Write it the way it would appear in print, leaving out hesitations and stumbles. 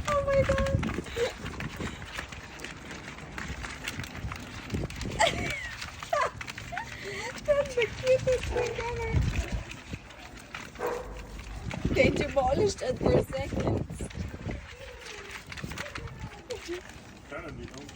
Oh my god. That's the cutest thing ever. They demolished it for seconds. Apparently, don't